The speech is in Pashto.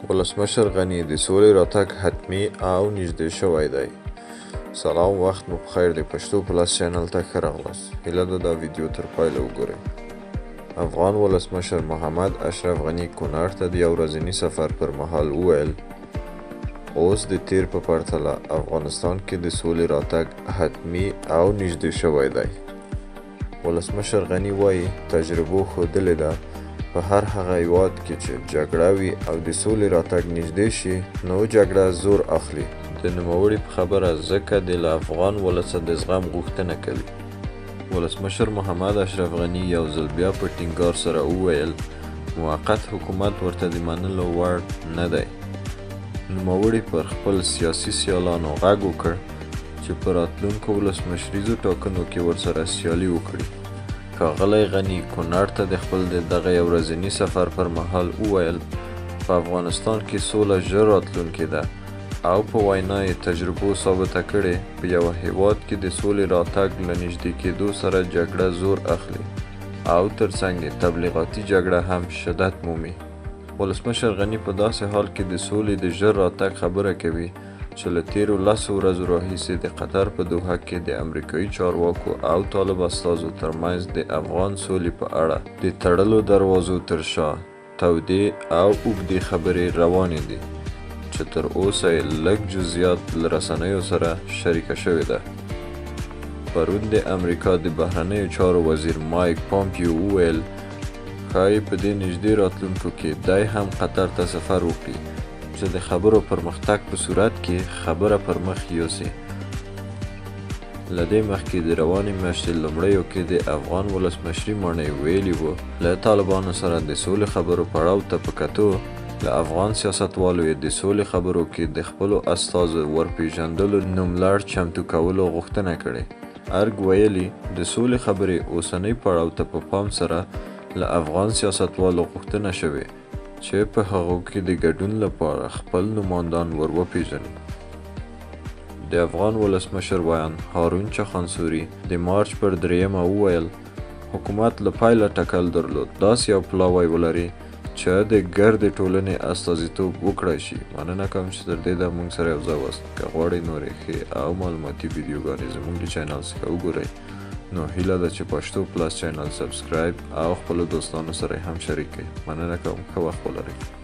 ولسمشر غني د سولې راتګ حتمي او نږدې شوی دی. سلام، وخت مو بخیر دی. پښتو پلس چینل ته ښه راغلاست. هیله ده دا ویډیو تر پایله وګورئ. افغان ولسمشر محمد اشرف غني کونړ ته د یو ورځني سفر پر مهال وویل اوس د تیر په پرتله افغانستان کې د سولې راتګ حتمي او نږدې شوی دی. ولسمشر غني وایي تجربو ښودلې ده په هر هغه هیواد کې چې جګړه وي او د سولې راتګ نږدې شي نو جګړه زور اخلي. د نوموړي په خبره ځکه د افغان ولس د زغم غوښتنه کوي. ولسمشر محمد اشرف غني یو ځل بیا په ټینګار سره وویل موقت حکومت ورته د منلو وړ نه دی. نوموړي پر خپل سیاسي سیالانو غږ وکړ چې په راتلونکو ولسمشریزو ټاکنو کې ورسره سیالي وکړي. ښاغلی غني کونړ ته د خپل دغه یو ورځني سفر پر مهال وویل په افغانستان کې سوله ژر راتلونکې ده او په وینا یې تجربو ثابته کړې په یو هیواد کې د سولې راتګ له نږدې کېدو سره جګړه زور اخلي او ترڅنګ یې تبلیغاتي جګړه هم شدت مومي. ولسمشر غني په داسې حال کې د سولې د ژر راتګ خبره کوي چې له تیرو 10 ورځو راهیسې د قطر په دوحه کې د امریکایي چارواکو او طالب استازو ترمنځ د افغان سولې په اړه د تړلو دروازو تر شا تودې او اوږدې خبرې روانې دي چې تر اوسه یې لږ جزئیات له رسنیو سره شریکه شوې ده. پرون د امریکا د بهرنیو چارو وزیر مایک پامپیو وویل ښایي په دې نږدې راتلونکو کې دی هم قطر ته سفر وکړي چې د خبرو پرمختګ په صورت کې خبره پر مخ یوسي. له دې مخکې د روانې میاشتې لومړیو کې د افغان ولسمشري ماڼۍ ویلي وو له طالبانو سره د سولې خبرو پړاو ته په کتو له افغان سیاستوالو یې د سولې خبرو کې د خپلو استازو ورپېژندلو نوملړ چمتو کولو غوښتنه کړې. ارګ ویلي د سولې خبرې اوسنۍ پړاو ته په پام سره له افغان سیاستوالو غوښتنه شوې چې په هغو کې د ګډون لپاره خپل نمایندان ور وپېژني. د افغان ولسمشر ویان هارون چخانسوري د مارچ پر 3 وویل حکومت له پیله ټکل درلود داسې یو پلاوی ولري چې د ګردې ټولنې استازیتوب وکړای شي. مننه کوم چې تر دې موږ سره یو ځای واست. که غواړئ نورې ښې او معلوماتي ویډیوګانې زموږ د چینل څخه وګورئ نو هیله ده چې پښتو پلس چینل سبسکرایب او خپلو دوستانو سره هم شریک کړئ. مننه کوم، ښه وخت ولرئ.